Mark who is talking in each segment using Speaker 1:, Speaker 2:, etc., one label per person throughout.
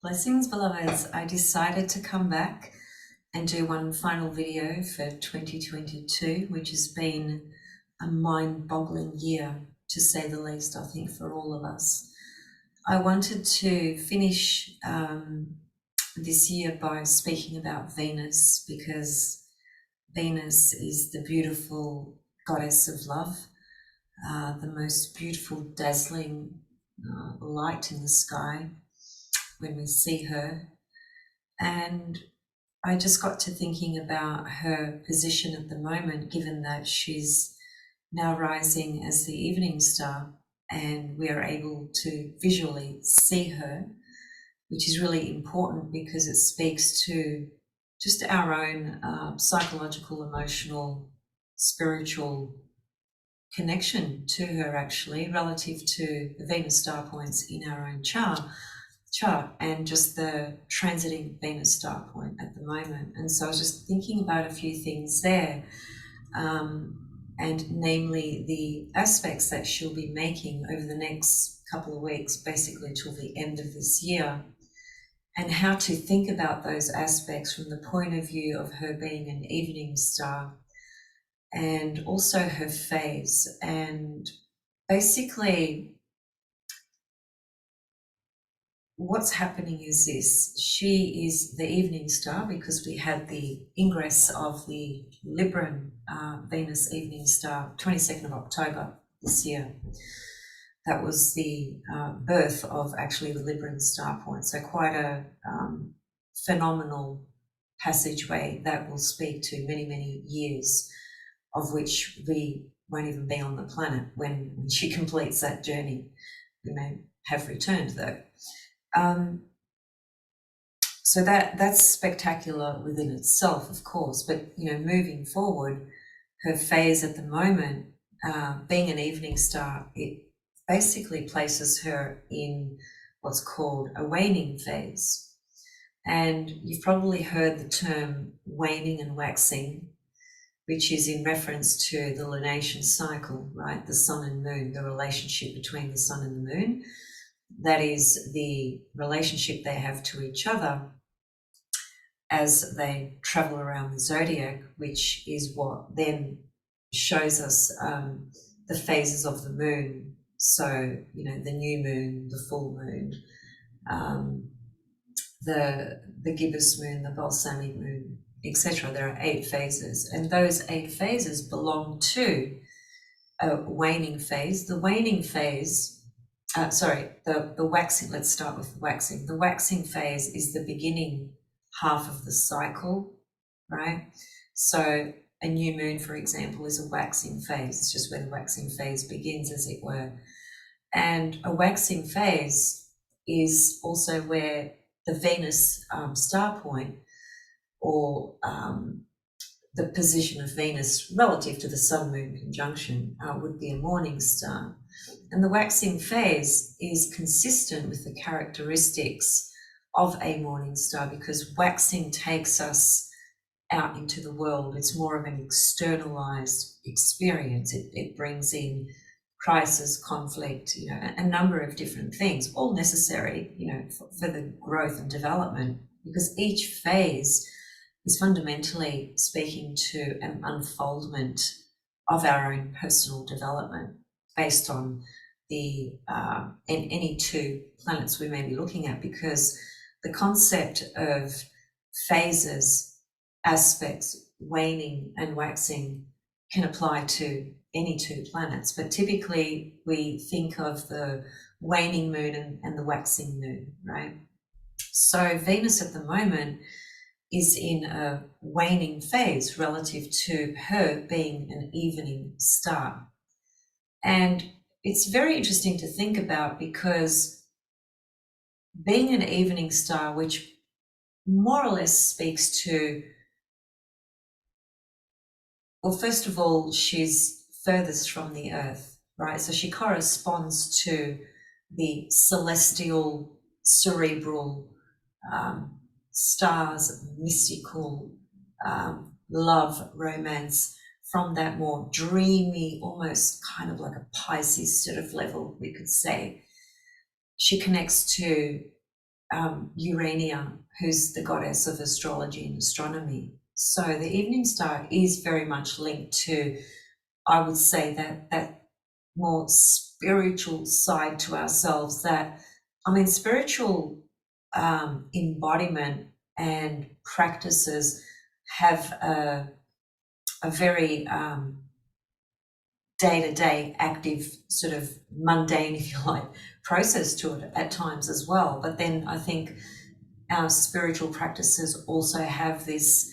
Speaker 1: Blessings, beloveds. I decided to come back and do one final video for 2022, which has been a mind-boggling year, to say the least, I think, for all of us. I wanted to finish this year by speaking about Venus, because Venus is the beautiful goddess of love, the most beautiful, dazzling light in the sky when we see her. And I just got to thinking about her position at the moment, given that she's now rising as the evening star and we are able to visually see her, which is really important because it speaks to just our own psychological, emotional, spiritual connection to her, actually, relative to the Venus star points in our own chart and just the transiting Venus star point at the moment. And so I was just thinking about a few things there, and namely the aspects that she'll be making over the next couple of weeks, basically till the end of this year, and how to think about those aspects from the point of view of her being an evening star and also her phase. And basically what's happening is this: she is the evening star because we had the ingress of the Libran Venus evening star 22nd of October this year. That was the birth of actually the Libran star point. So quite a phenomenal passageway that will speak to many, many years, of which we won't even be on the planet when she completes that journey. We may have returned though. So that's spectacular within itself, of course, but moving forward, her phase at the moment, being an evening star, it basically places her in what's called a waning phase. And you've probably heard the term waning and waxing, which is in reference to the lunation cycle, right? The sun and moon, the relationship between the sun and the moon. That is the relationship they have to each other as they travel around the zodiac, which is what then shows us the phases of the moon. So, the new moon, the full moon, the gibbous moon, the balsamic moon, etc. There are 8 phases, and those 8 phases belong to a waning phase. The waning phase, the waxing, let's start with the waxing. The waxing phase is the beginning half of the cycle, right? So a new moon, for example, is a waxing phase. It's just where the waxing phase begins, as it were. And a waxing phase is also where the Venus star point, or the position of Venus relative to the Sun-Moon conjunction, would be a morning star. And the waxing phase is consistent with the characteristics of a morning star because waxing takes us out into the world. It's more of an externalized experience. It brings in crisis, conflict, a number of different things, all necessary, for the growth and development, because each phase is fundamentally speaking to an unfoldment of our own personal development based on the any 2 planets we may be looking at, because the concept of phases, aspects, waning and waxing can apply to any 2 planets, but typically we think of the waning moon and the waxing moon, right? So Venus at the moment is in a waning phase relative to her being an evening star. And it's very interesting to think about, because being an evening star, which more or less speaks to, well, first of all, she's furthest from the earth, right? So she corresponds to the celestial, cerebral, stars, mystical, love, romance, from that more dreamy, almost kind of like a Pisces sort of level, we could say. She connects to Urania, who's the goddess of astrology and astronomy. So the evening star is very much linked to, I would say, that more spiritual side to ourselves. That, I mean, spiritual embodiment and practices have a very day-to-day active, sort of mundane, if you like, process to it at times as well. But then I think our spiritual practices also have this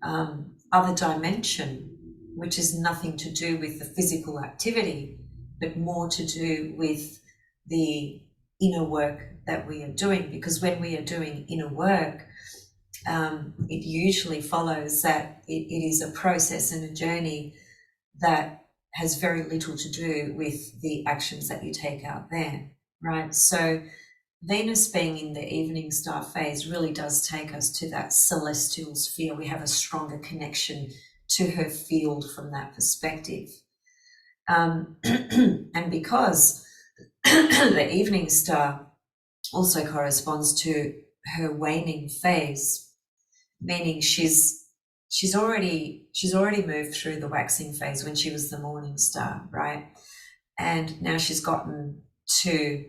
Speaker 1: other dimension, which is nothing to do with the physical activity, but more to do with the inner work that we are doing. Because when we are doing inner work, it usually follows that it is a process and a journey that has very little to do with the actions that you take out there, right? So Venus being in the evening star phase really does take us to that celestial sphere. We have a stronger connection to her field from that perspective. And because the evening star also corresponds to her waning phase, meaning she's already moved through the waxing phase when she was the morning star, right? And now she's gotten to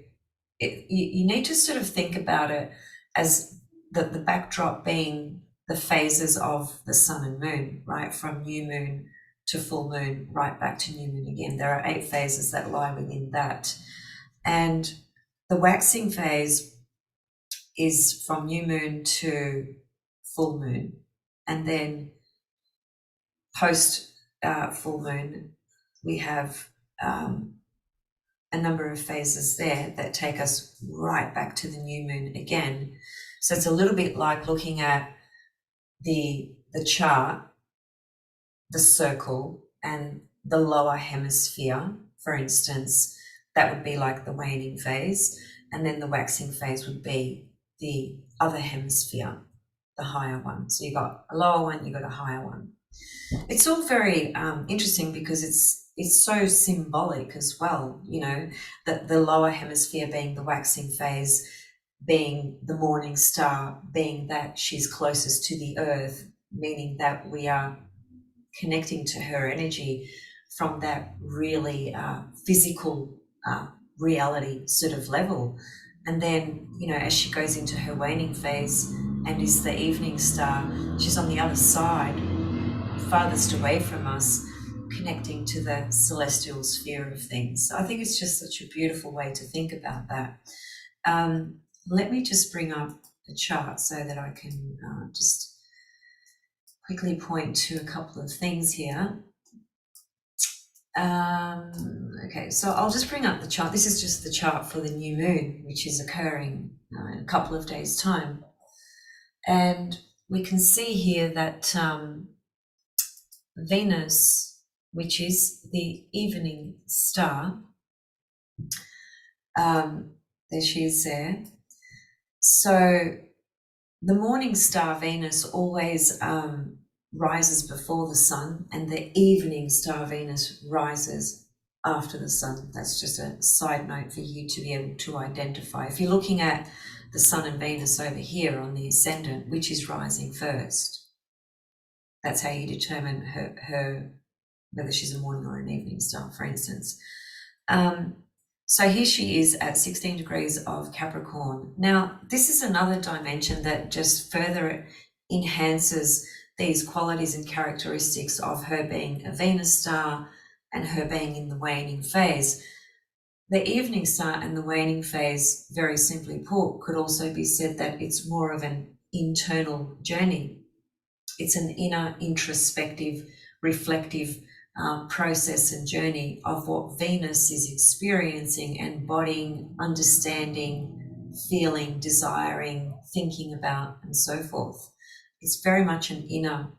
Speaker 1: it. You need to sort of think about it as the backdrop being the phases of the sun and moon, right? From new moon to full moon, right back to new moon again. There are 8 phases that lie within that. And the waxing phase is from new moon to full moon. And then post full moon, we have a number of phases there that take us right back to the new moon again. So it's a little bit like looking at the chart, the circle, and the lower hemisphere, for instance. That would be like the waning phase, and then the waxing phase would be the other hemisphere, the higher one. So you got a lower one, you got a higher one. It's all very interesting because it's so symbolic as well, you know, that the lower hemisphere being the waxing phase, being the morning star, being that she's closest to the earth, meaning that we are connecting to her energy from that really physical reality sort of level. And then, you know, as she goes into her waning phase and is the evening star, she's on the other side, farthest away from us, connecting to the celestial sphere of things. So I think it's just such a beautiful way to think about that. Let me just bring up the chart so that I can just quickly point to a couple of things here. Okay, so I'll just bring up the chart. This is just the chart for the new moon, which is occurring in a couple of days' time. And we can see here that Venus, which is the evening star, there she is there. So the morning star Venus always rises before the sun, and the evening star Venus rises after the sun. That's just a side note for you to be able to identify. If you're looking at the sun and Venus over here on the ascendant, which is rising first, that's how you determine her whether she's a morning or an evening star, for instance. So here she is at 16 degrees of Capricorn. Now, this is another dimension that just further enhances these qualities and characteristics of her being a Venus star and her being in the waning phase. The evening star and the waning phase, very simply put, could also be said that it's more of an internal journey. It's an inner, introspective, reflective process and journey of what Venus is experiencing, embodying, understanding, feeling, desiring, thinking about, and so forth. It's very much an inner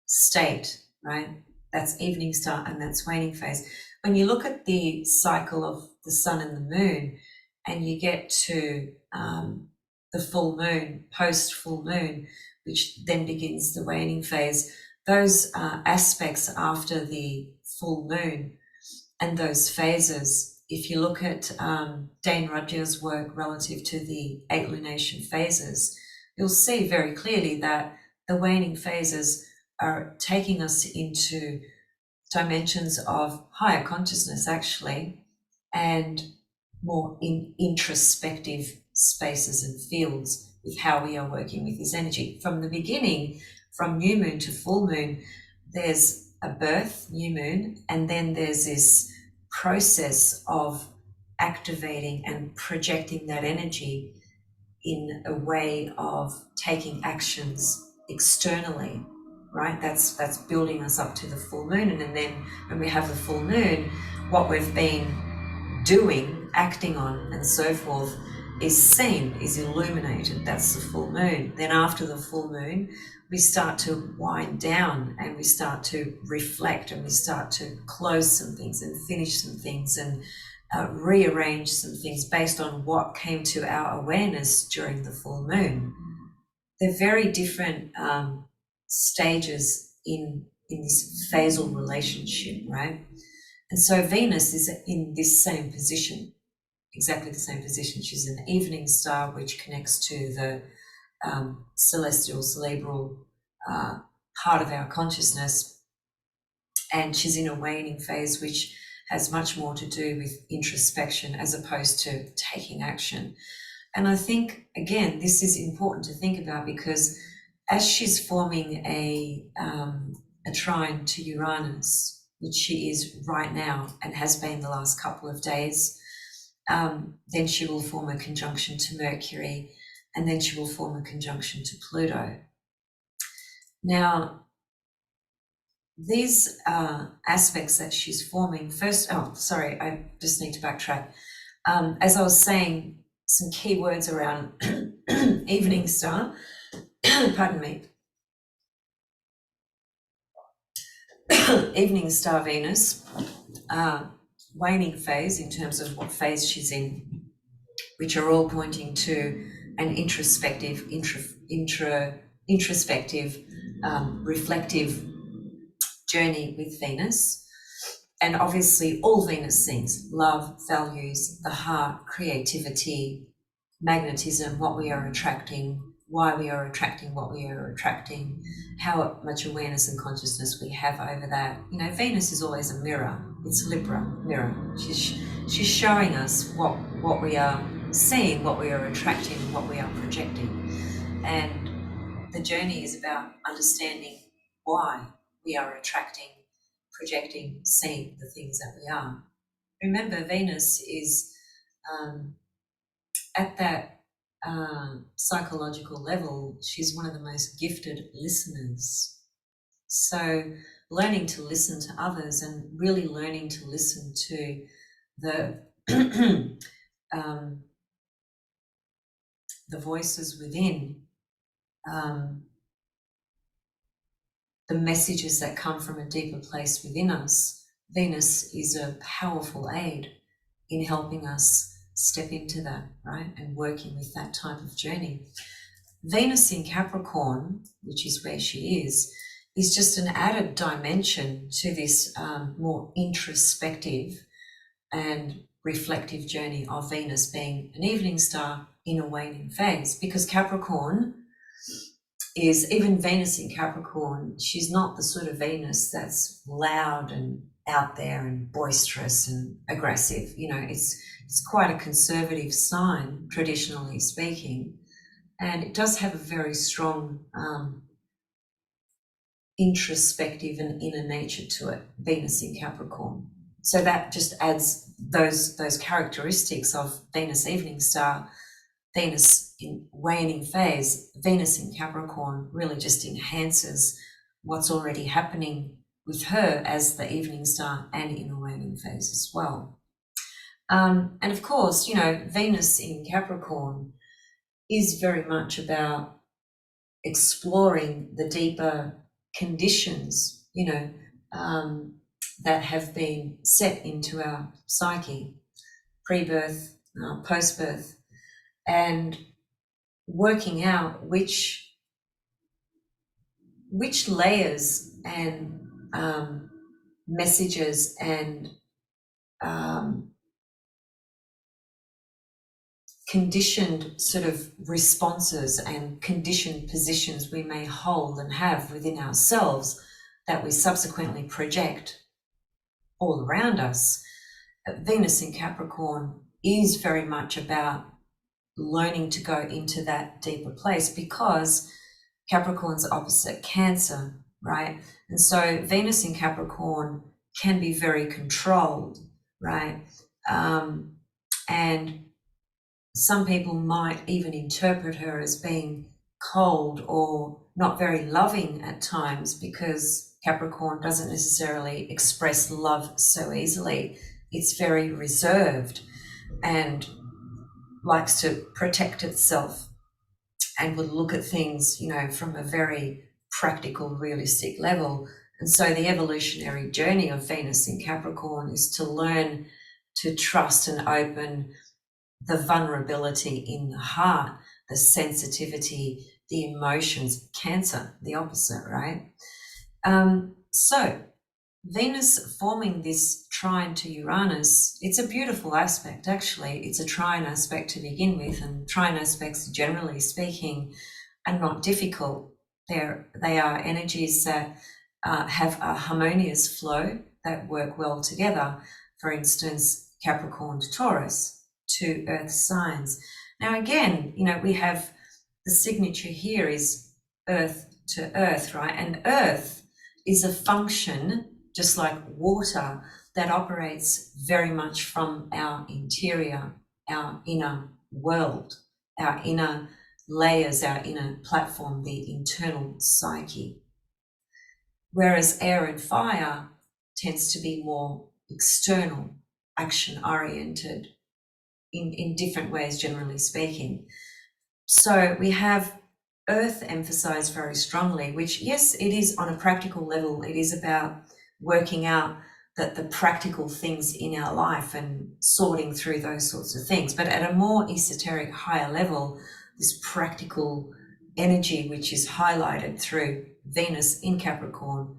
Speaker 1: state, right? That's evening star and that's waning phase. When you look at the cycle of the sun and the moon, and you get to the full moon, post full moon, which then begins the waning phase, those aspects after the full moon and those phases if you look at Dane Rudhyar's work relative to the 8 lunation phases, you'll see very clearly that the waning phases are taking us into dimensions of higher consciousness, actually, and more introspective spaces and fields with how we are working with this energy. From the beginning, from new moon to full moon, there's a birth, new moon, and then there's this process of activating and projecting that energy in a way of taking actions externally, right? That's building us up to the full moon. And then when we have the full moon, what we've been doing, acting on, and so forth is seen, is illuminated. That's the full moon. Then after the full moon, we start to wind down and we start to reflect and we start to close some things and finish some things and rearrange some things based on what came to our awareness during the full moon. They're very different stages in this phasal relationship, right? And so Venus is in this same position, exactly the same position. She's an evening star, which connects to the celestial, cerebral part of our consciousness. And she's in a waning phase, which has much more to do with introspection as opposed to taking action. And I think, again, this is important to think about because as she's forming a trine to Uranus, which she is right now and has been the last couple of days, then she will form a conjunction to Mercury, and then she will form a conjunction to Pluto. Now, these aspects that she's forming, I just need to backtrack. As I was saying, some key words around evening star, pardon me, evening star Venus, waning phase in terms of what phase she's in, which are all pointing to an introspective, reflective journey with Venus. And obviously all Venus things, love, values, the heart, creativity, magnetism, what we are attracting, why we are attracting what we are attracting, how much awareness and consciousness we have over that. You know, Venus is always a mirror. It's Libra mirror. She's showing us what we are seeing, what we are attracting, what we are projecting. And the journey is about understanding why we are attracting, projecting, seeing the things that we are. Remember, Venus is at that psychological level, she's one of the most gifted listeners. So learning to listen to others and really learning to listen to the the voices within, the messages that come from a deeper place within us. Venus is a powerful aid in helping us step into that, right? And working with that type of journey. Venus in Capricorn, which is where she is just an added dimension to this more introspective and reflective journey of Venus being an evening star in a waning phase. Because Capricorn is, even Venus in Capricorn, she's not the sort of Venus that's loud and out there and boisterous and aggressive. You know, it's quite a conservative sign, traditionally speaking, and it does have a very strong introspective and inner nature to it, Venus in Capricorn. So that just adds those characteristics of Venus evening star, Venus in waning phase, Venus in Capricorn really just enhances what's already happening with her as the evening star and in a waning phase as well. And of course, you know, Venus in Capricorn is very much about exploring the deeper conditions, you know, that have been set into our psyche, pre-birth, post-birth, and working out which layers and messages and conditioned sort of responses and conditioned positions we may hold and have within ourselves that we subsequently project all around us. Venus in Capricorn is very much about learning to go into that deeper place, because Capricorn's opposite Cancer, right? And so Venus in Capricorn can be very controlled, right? And some people might even interpret her as being cold or not very loving at times, because Capricorn doesn't necessarily express love so easily. It's very reserved and likes to protect itself and would look at things, you know, from a very practical, realistic level. And so the evolutionary journey of Venus in Capricorn is to learn to trust and open the vulnerability in the heart, the sensitivity, the emotions. Cancer, the opposite, right? So Venus forming this trine to Uranus, it's a beautiful aspect, actually. It's a trine aspect to begin with, and trine aspects, generally speaking, are not difficult. They are energies that have a harmonious flow, that work well together. For instance, Capricorn to Taurus, two earth signs. Now again, you know, we have the signature here is earth to earth, right? And earth is a function, just like water, that operates very much from our interior, our inner world, our inner layers, our inner platform, the internal psyche. Whereas air and fire tends to be more external, action-oriented, in different ways, generally speaking. So we have earth emphasized very strongly, which, yes, it is on a practical level. It is about working out the practical things in our life and sorting through those sorts of things. But at a more esoteric, higher level, this practical energy, which is highlighted through Venus in Capricorn,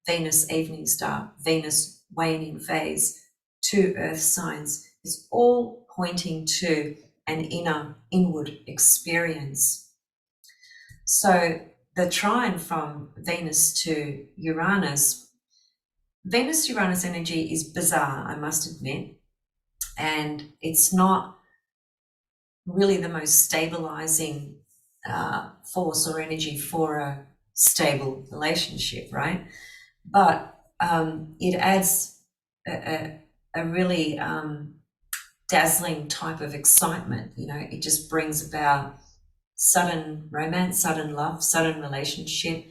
Speaker 1: Venus evening star, Venus waning phase, two earth signs, is all pointing to an inward experience. So the trine from Venus to Uranus, Venus-Uranus energy is bizarre, I must admit, and it's not really the most stabilizing force or energy for a stable relationship, right? But it adds a really dazzling type of excitement. You know, it just brings about sudden romance, sudden love, sudden relationship,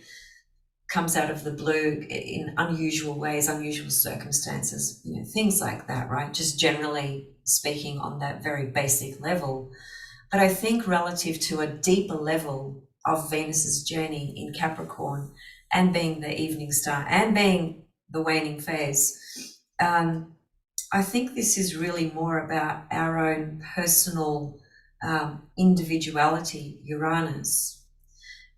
Speaker 1: comes out of the blue in unusual ways, unusual circumstances, you know, things like that, right? Just generally speaking on that very basic level. But I think relative to a deeper level of Venus's journey in Capricorn, and being the evening star and being the waning phase, I think this is really more about our own personal individuality, Uranus,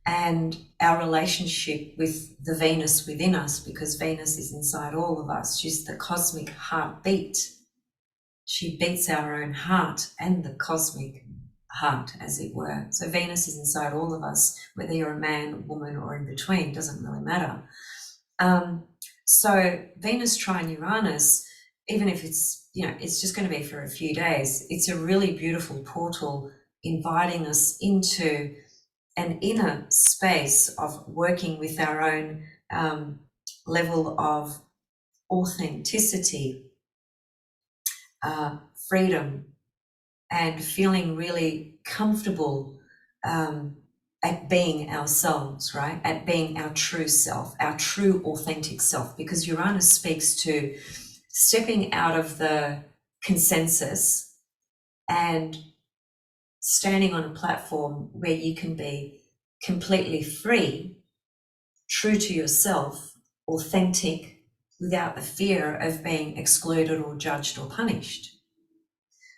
Speaker 1: and our relationship with the Venus within us, because Venus is inside all of us. She's the cosmic heartbeat. She beats our own heart and the cosmic heart, as it were. So Venus is inside all of us, whether you're a man, woman, or in between, doesn't really matter. So Venus trine Uranus, even if it's, you know, it's just going to be for a few days, it's a really beautiful portal inviting us into an inner space of working with our own level of authenticity, freedom, and feeling really comfortable at being ourselves, right? At being our true self, our true authentic self, because Uranus speaks to stepping out of the consensus and standing on a platform where you can be completely free, true to yourself, authentic, without the fear of being excluded or judged or punished.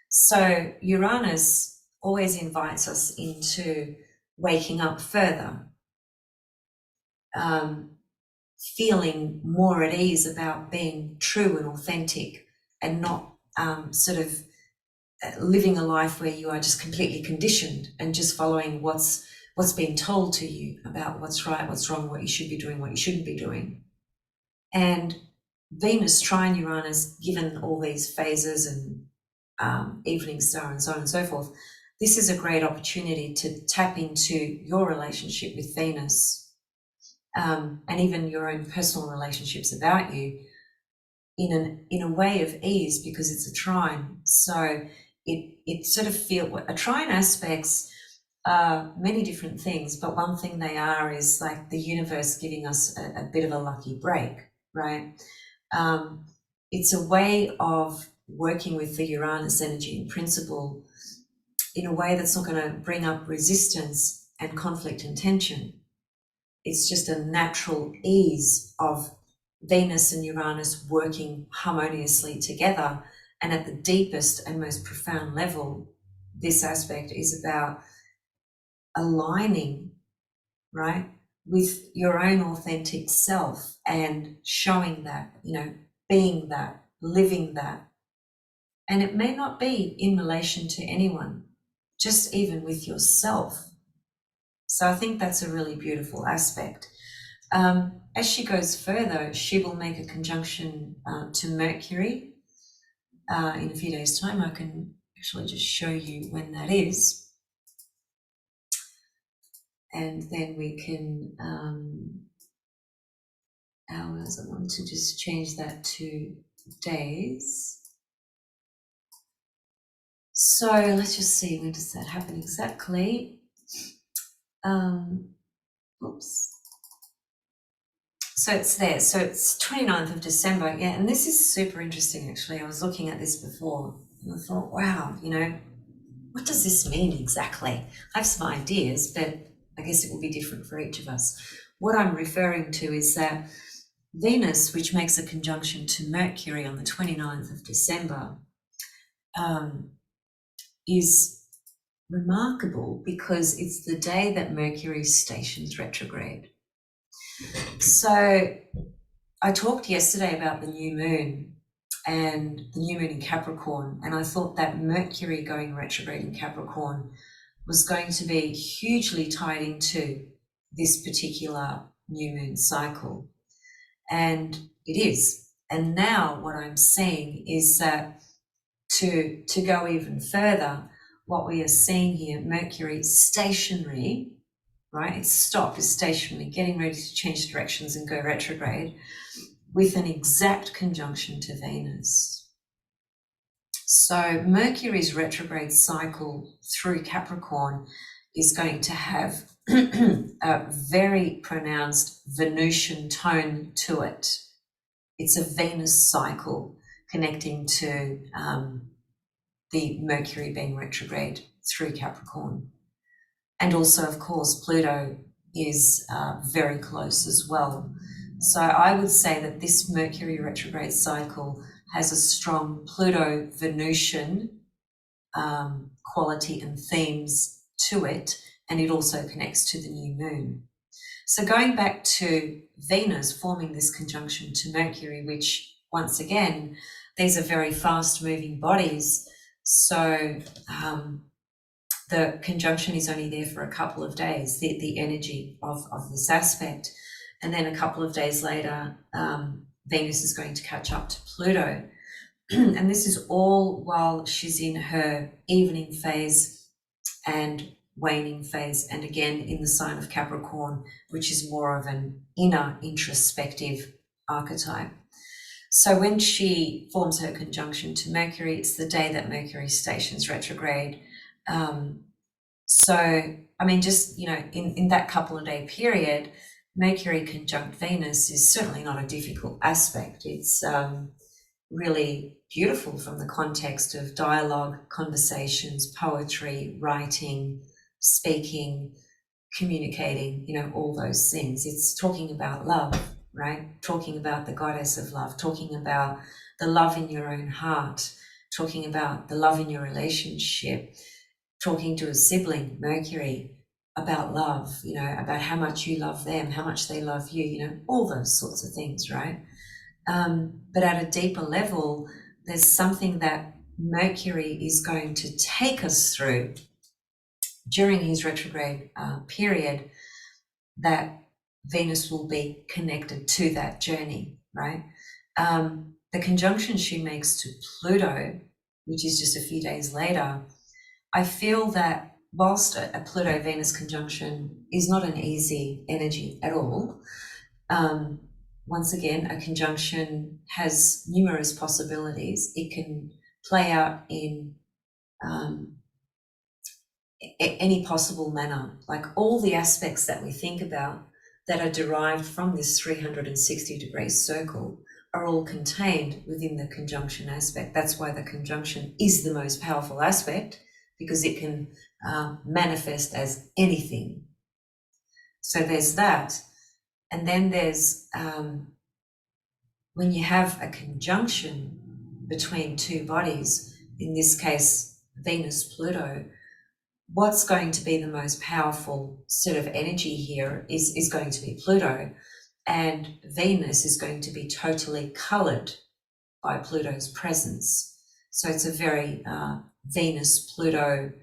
Speaker 1: So Uranus always invites us into waking up further, feeling more at ease about being true and authentic, and not sort of living a life where you are just completely conditioned and just following what's being told to you about what's right, what's wrong, what you should be doing, what you shouldn't be doing. And Venus trine Uranus, given all these phases and evening star and so on and so forth, this is a great opportunity to tap into your relationship with Venus, and even your own personal relationships about you in a way of ease, because it's a trine. So it sort of a trine aspects are many different things, but one thing they are is like the universe giving us a bit of a lucky break, right? It's a way of working with the Uranus energy in principle in a way that's not going to bring up resistance and conflict and tension. It's just a natural ease of Venus and Uranus working harmoniously together. And at the deepest and most profound level, this aspect is about aligning, right, with your own authentic self and showing that, being that, living that. And it may not be in relation to anyone, just even with yourself. So I think that's a really beautiful aspect. As she goes further, she will make a conjunction to Mercury in a few days' time. I can actually just show you when that is. And then we can, hours, I want to just change that to days. So let's just see, when does that happen exactly? Oops. So it's there. So it's 29th of December. Yeah, and this is super interesting, actually. I was looking at this before and I thought, wow, what does this mean exactly? I have some ideas, but I guess it will be different for each of us. What I'm referring to is that Venus, which makes a conjunction to Mercury on the 29th of December, is remarkable because it's the day that Mercury stations retrograde. So I talked yesterday about the new moon and the new moon in Capricorn, and I thought that Mercury going retrograde in Capricorn was going to be hugely tied into this particular new moon cycle. And it is. And now what I'm seeing is that to go even further, what we are seeing here, Mercury stationary, right? It's stopped, it's stationary, getting ready to change directions and go retrograde with an exact conjunction to Venus. So Mercury's retrograde cycle through Capricorn is going to have a very pronounced Venusian tone to it. It's a Venus cycle connecting to the Mercury being retrograde through Capricorn. And also, of course, Pluto is very close as well. So I would say that this Mercury retrograde cycle has a strong Pluto-Venusian quality and themes to it, and it also connects to the new moon. So going back to Venus forming this conjunction to Mercury, which once again, these are very fast-moving bodies. So the conjunction is only there for a couple of days, the energy of this aspect. And then a couple of days later, Venus is going to catch up to Pluto. And this is all while she's in her evening phase and waning phase, and again in the sign of Capricorn, which is more of an inner introspective archetype. So when she forms her conjunction to Mercury, it's the day that Mercury stations retrograde. So, I mean, just, in that couple of day period, Mercury conjunct Venus is certainly not a difficult aspect. It's really beautiful from the context of dialogue, conversations, poetry, writing, speaking, communicating, all those things. It's talking about love, right? Talking about the goddess of love, talking about the love in your own heart, talking about the love in your relationship, talking to a sibling, Mercury, about love, about how much you love them, how much they love you, all those sorts of things, right? But at a deeper level, there's something that Mercury is going to take us through during his retrograde period, that Venus will be connected to that journey, right? The conjunction she makes to Pluto, which is just a few days later, I feel that whilst a Pluto-Venus conjunction is not an easy energy at all, once again, a conjunction has numerous possibilities. It can play out in any possible manner. Like all the aspects that we think about that are derived from this 360-degree circle are all contained within the conjunction aspect. That's why the conjunction is the most powerful aspect, because it can manifest as anything. So there's that. And then there's when you have a conjunction between two bodies, in this case, Venus, Pluto, what's going to be the most powerful sort of energy here is going to be Pluto, and Venus is going to be totally colored by Pluto's presence. So it's a very Venus-Pluto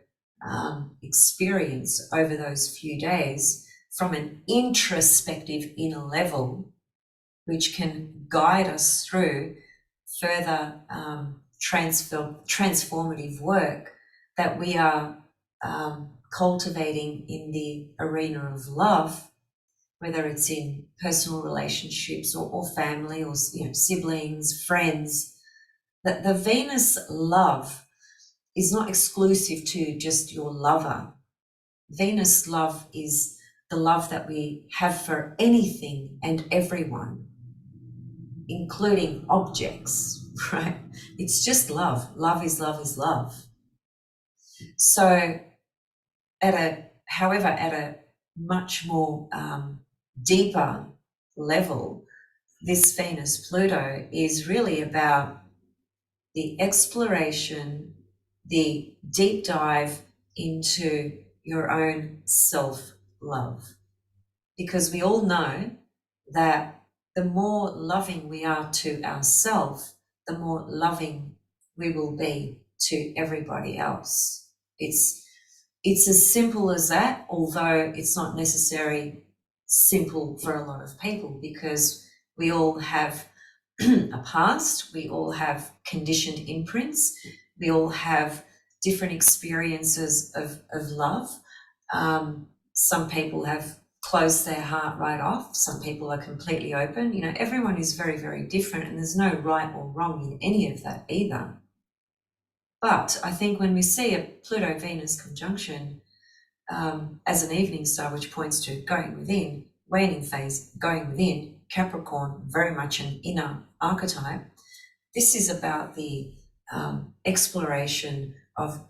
Speaker 1: experience over those few days from an introspective inner level, which can guide us through further transformative work that we are cultivating in the arena of love, whether it's in personal relationships or family or siblings, friends. That the Venus love is not exclusive to just your lover. Venus love is the love that we have for anything and everyone, including objects, right? It's just love. Love is love is love. So at a much more deeper level, this Venus-Pluto is really about the exploration, the deep dive into your own self-love. Because we all know that the more loving we are to ourselves, the more loving we will be to everybody else. It's as simple as that, although it's not necessarily simple for a lot of people, because we all have a past, we all have conditioned imprints, we all have different experiences of love. Some people have closed their heart right off, some people are completely open. Everyone is very, very different, and there's no right or wrong in any of that either. But I think when we see a Pluto-Venus conjunction as an evening star, which points to going within, waning phase, going within, Capricorn, very much an inner archetype, this is about the exploration of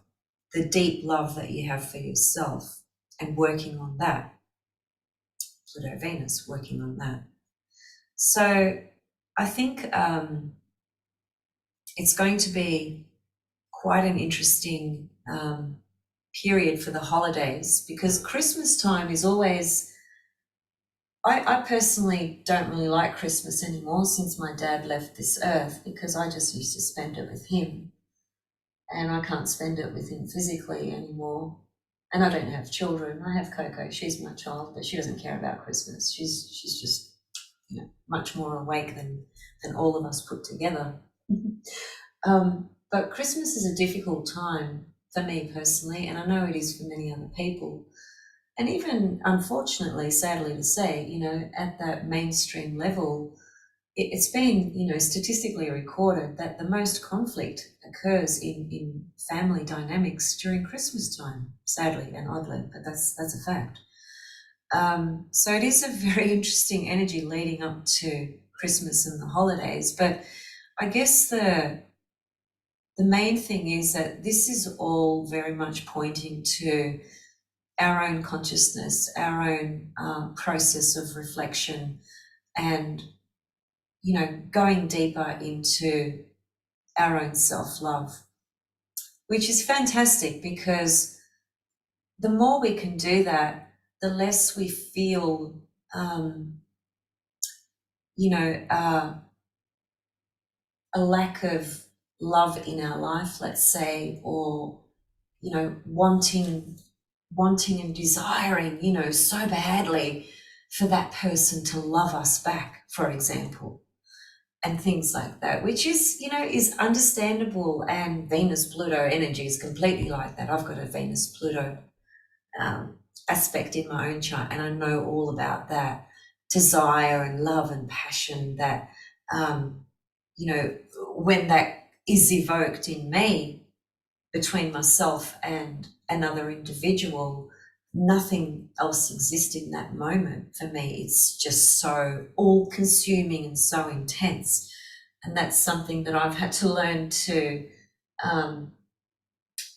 Speaker 1: the deep love that you have for yourself and working on that. Pluto-Venus, working on that. So I think it's going to be quite an interesting period for the holidays, because Christmas time is always, I personally don't really like Christmas anymore since my dad left this earth, because I just used to spend it with him, and I can't spend it with him physically anymore. And I don't have children. I have Coco, she's my child, but she doesn't care about Christmas. She's just much more awake than all of us put together. But Christmas is a difficult time for me personally, and I know it is for many other people. And even, unfortunately, sadly to say, at that mainstream level, it's been, statistically recorded that the most conflict occurs in family dynamics during Christmas time, sadly and oddly, but that's a fact. So it is a very interesting energy leading up to Christmas and the holidays. But I guess the main thing is that this is all very much pointing to our own consciousness, our own process of reflection, and going deeper into our own self-love, which is fantastic, because the more we can do that, the less we feel a lack of love in our life, let's say, or, you know, wanting and desiring, you know, so badly for that person to love us back, for example, and things like that, which is, you know, is understandable. And Venus Pluto energy is completely like that. I've got a Venus Pluto aspect in my own chart, and I know all about that desire and love and passion that, you know, when that is evoked in me between myself and another individual, nothing else exists in that moment for me. It's just so all consuming and so intense. And that's something that I've had to learn to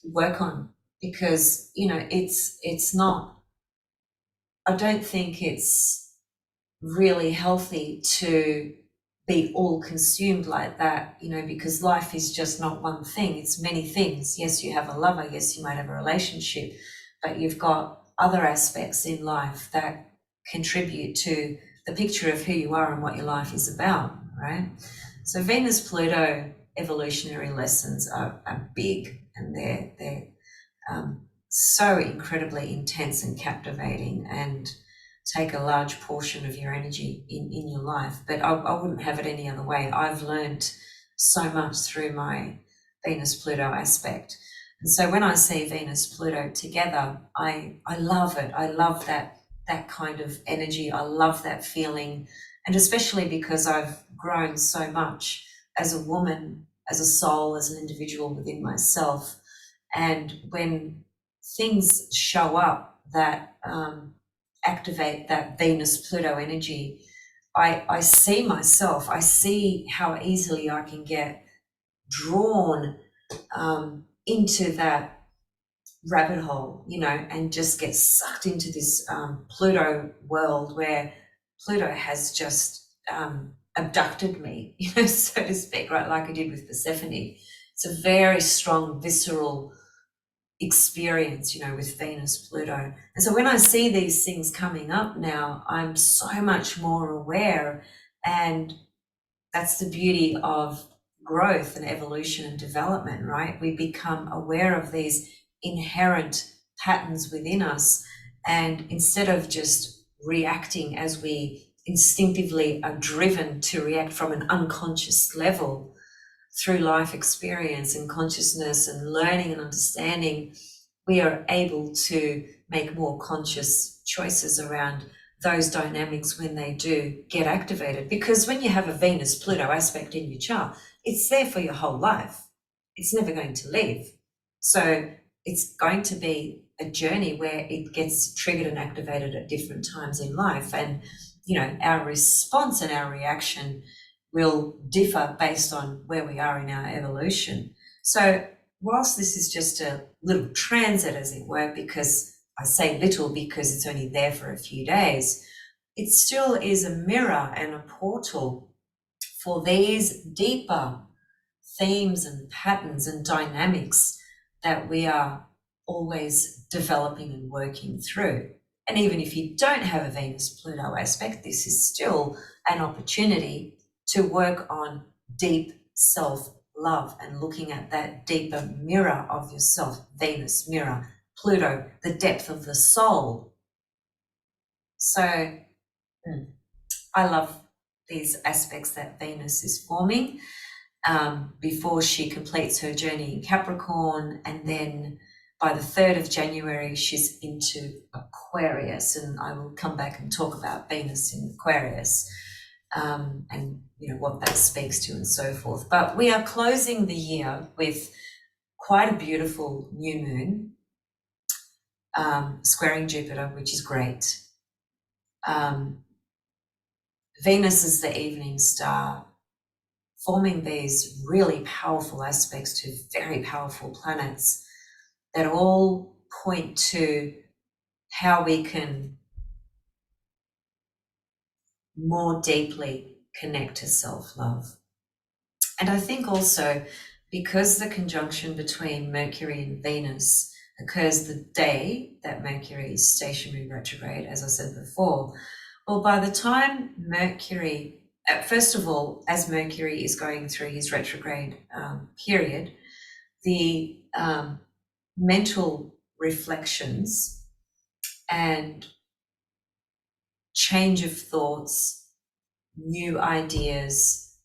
Speaker 1: work on, because, you know, it's not, I don't think it's really healthy to be all consumed like that, you know, because life is just not one thing, it's many things. Yes, you have a lover, yes, you might have a relationship, but you've got other aspects in life that contribute to the picture of who you are and what your life is about, right? So Venus Pluto evolutionary lessons are big, and they're so incredibly intense and captivating, and take a large portion of your energy in your life. But I wouldn't have it any other way. I've learned so much through my Venus Pluto aspect. And so when I see Venus Pluto together, I love it. I love that kind of energy. I love that feeling. And especially because I've grown so much as a woman, as a soul, as an individual within myself. And when things show up that activate that Venus Pluto energy, I see myself, I see how easily I can get drawn into that rabbit hole, you know, and just get sucked into this Pluto world where Pluto has just abducted me, you know, so to speak, right, like I did with Persephone. It's a very strong, visceral experience, you know, with Venus Pluto. And so when I see these things coming up now, I'm so much more aware. And that's the beauty of growth and evolution and development, right? We become aware of these inherent patterns within us, and instead of just reacting as we instinctively are driven to react from an unconscious level, through life experience and consciousness and learning and understanding, we are able to make more conscious choices around those dynamics when they do get activated. Because when you have a Venus Pluto aspect in your chart, it's there for your whole life. It's never going to leave. So it's going to be a journey where it gets triggered and activated at different times in life. And, you know, our response and our reaction will differ based on where we are in our evolution. So whilst this is just a little transit, as it were, because I say little because it's only there for a few days, it still is a mirror and a portal for these deeper themes and patterns and dynamics that we are always developing and working through. And even if you don't have a Venus-Pluto aspect, this is still an opportunity to work on deep self-love and looking at that deeper mirror of yourself. Venus mirror, Pluto, the depth of the soul. So I love these aspects that Venus is forming before she completes her journey in Capricorn, and then by the 3rd of January she's into Aquarius, and I will come back and talk about Venus in Aquarius. And you know what that speaks to and so forth. But we are closing the year with quite a beautiful new moon squaring Jupiter, which is great. Venus is the evening star, forming these really powerful aspects to very powerful planets that all point to how we can more deeply connect to self-love. And I think also because the conjunction between Mercury and Venus occurs the day that Mercury is stationary retrograde, as I said before, well, by the time Mercury first of all, as Mercury is going through his retrograde period, the mental reflections and change of thoughts, new ideas,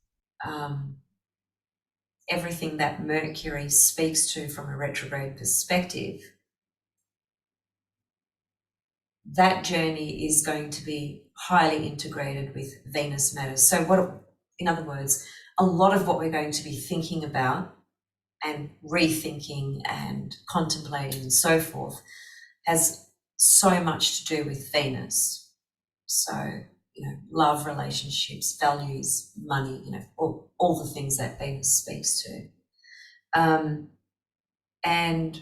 Speaker 1: everything that Mercury speaks to from a retrograde perspective, that journey is going to be highly integrated with Venus matters. So in other words, a lot of what we're going to be thinking about and rethinking and contemplating and so forth has so much to do with Venus. So, love, relationships, values, money, all the things that Venus speaks to. And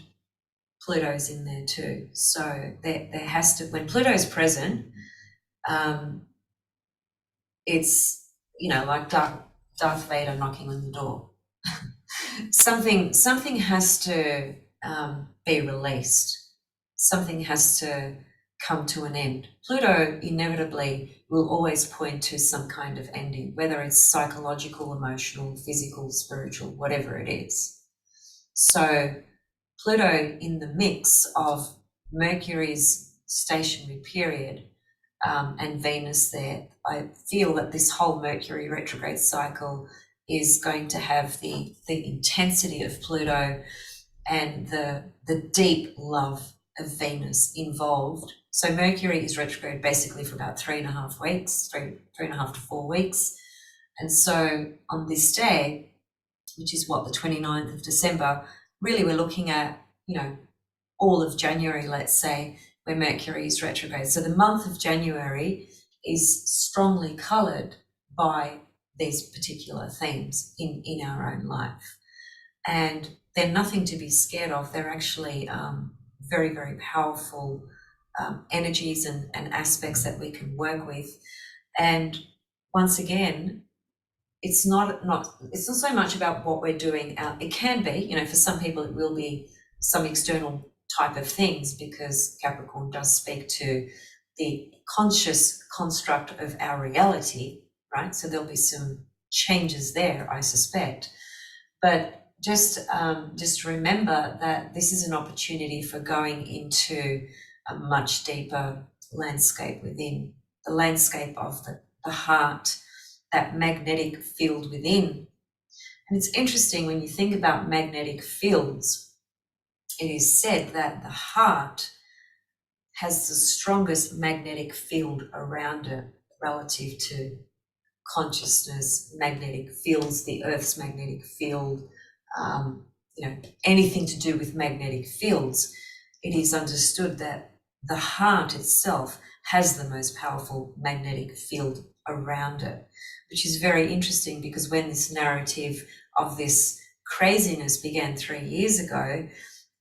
Speaker 1: Pluto's in there too. So there has to, when Pluto's present, it's, like Darth Vader knocking on the door. Something has to be released. Something has to come to an end. Pluto inevitably will always point to some kind of ending, whether it's psychological, emotional, physical, spiritual, whatever it is. So Pluto in the mix of Mercury's stationary period and Venus there, I feel that this whole Mercury retrograde cycle is going to have the intensity of Pluto and the deep love of Venus involved. So Mercury is retrograde basically for about 3.5 weeks, 3.5 to 4 weeks. And so on this day, which is the 29th of December, really we're looking at, all of January, let's say, where Mercury is retrograde. So the month of January is strongly coloured by these particular themes in our own life. And they're nothing to be scared of. They're actually very, very powerful energies and aspects that we can work with. And once again, it's not so much about what we're doing out. It can be, for some people it will be some external type of things, because Capricorn does speak to the conscious construct of our reality, right? So there'll be some changes there, I suspect. But just remember that this is an opportunity for going into a much deeper landscape within, the landscape of the heart, that magnetic field within. And it's interesting when you think about magnetic fields, it is said that the heart has the strongest magnetic field around it relative to consciousness, magnetic fields, the Earth's magnetic field, anything to do with magnetic fields. It is understood that the heart itself has the most powerful magnetic field around it, which is very interesting, because when this narrative of this craziness began 3 years ago,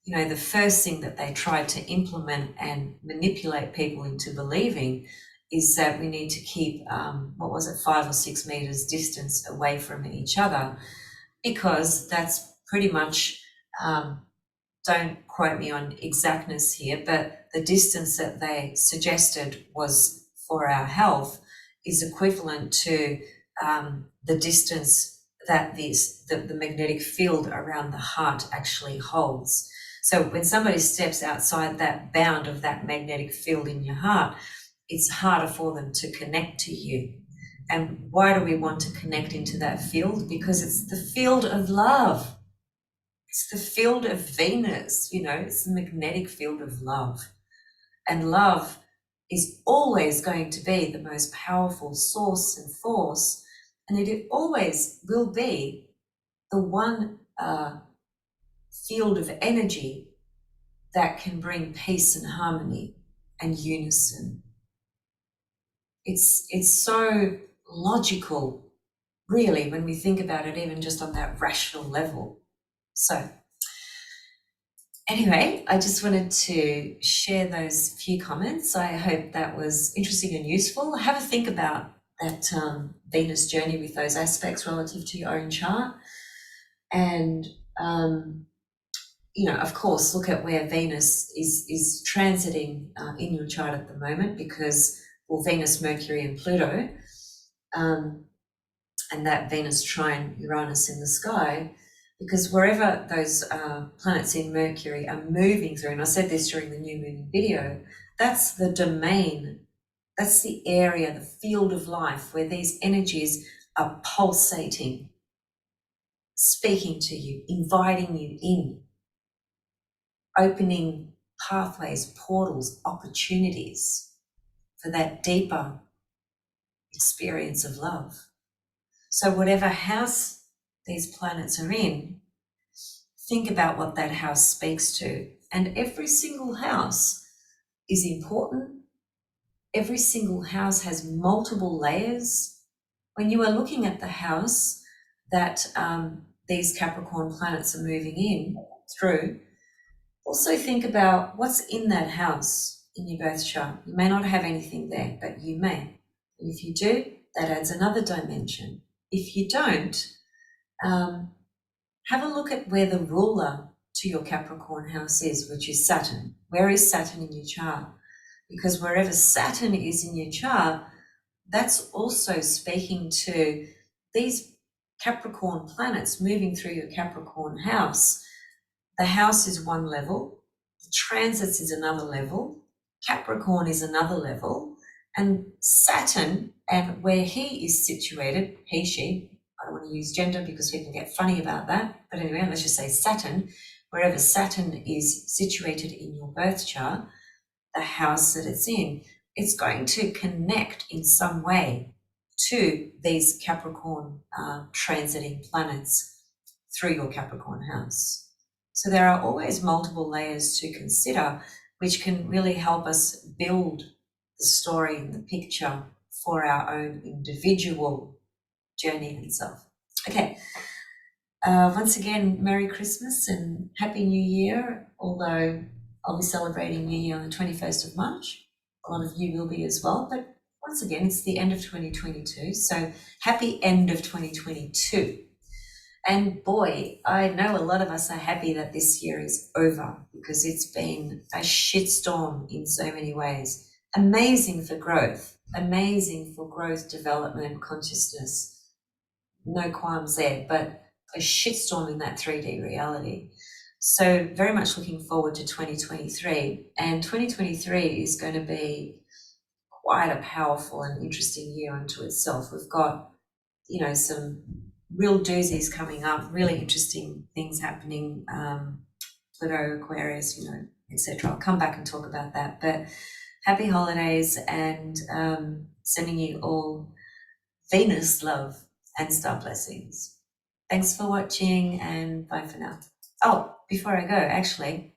Speaker 1: the first thing that they tried to implement and manipulate people into believing is that we need to keep, 5 or 6 meters distance away from each other, because that's pretty much, don't quote me on exactness here, but the distance that they suggested was for our health is equivalent to the distance that the magnetic field around the heart actually holds. So when somebody steps outside that bound of that magnetic field in your heart, it's harder for them to connect to you. And why do we want to connect into that field? Because it's the field of love. It's the field of Venus, it's the magnetic field of love. And love is always going to be the most powerful source and force, and it always will be the one field of energy that can bring peace and harmony and unison. It's so logical, really, when we think about it, even just on that rational level. So anyway, I just wanted to share those few comments. I hope that was interesting and useful. Have a think about that Venus journey with those aspects relative to your own chart. And, of course, look at where Venus is transiting in your chart at the moment, because, Venus, Mercury and Pluto, and that Venus trine Uranus in the sky, because wherever those planets in Mercury are moving through, and I said this during the new moon video, that's the domain, that's the area, the field of life where these energies are pulsating, speaking to you, inviting you in, opening pathways, portals, opportunities for that deeper experience of love. So whatever house these planets are in, think about what that house speaks to. And every single house is important. Every single house has multiple layers. When you are looking at the house that these Capricorn planets are moving in through, also think about what's in that house in your birth chart. You may not have anything there, but you may. And if you do, that adds another dimension. If you don't, have a look at where the ruler to your Capricorn house is, which is Saturn. Where is Saturn in your chart? Because wherever Saturn is in your chart, that's also speaking to these Capricorn planets moving through your Capricorn house. The house is one level, the transits is another level, Capricorn is another level, and Saturn, and where he is situated, he, she, I don't want to use gender because people get funny about that, but anyway, let's just say Saturn, wherever Saturn is situated in your birth chart, the house that it's in, it's going to connect in some way to these Capricorn transiting planets through your Capricorn house. So there are always multiple layers to consider, which can really help us build the story and the picture for our own individual journey and self. Okay, once again, Merry Christmas and Happy New Year, although I'll be celebrating New Year on the 21st of March. A lot of you will be as well, but once again, it's the end of 2022, so happy end of 2022. And boy, I know a lot of us are happy that this year is over because it's been a shitstorm in so many ways. Amazing for growth, development, consciousness, no qualms there, but a shitstorm in that 3D reality. So very much looking forward to 2023, and 2023 is going to be quite a powerful and interesting year unto itself. We've got, some real doozies coming up, really interesting things happening, Pluto, Aquarius, etc. I'll come back and talk about that, but happy holidays, and sending you all Venus love and star blessings. Thanks for watching, and bye for now. Oh, before I go, actually,